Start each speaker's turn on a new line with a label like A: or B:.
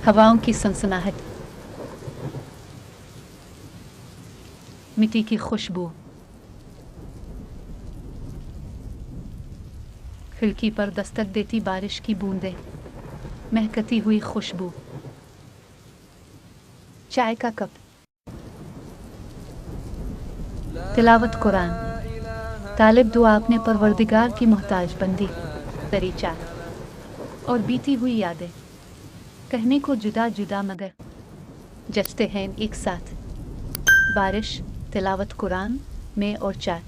A: हवाओं की सनसनाहट, मिट्टी की खुशबू, खिड़की पर दस्तक देती बारिश की बूंदें, महकती हुई खुशबू, चाय का कप, तिलावत कुरान, तालिब दुआ अपने परवरदिगार की मोहताज बंदी, दरीचा और बीती हुई यादें, कहने को जुदा जुदा मगर जचते हैं एक साथ। बारिश, तिलावत कुरान में और चाय।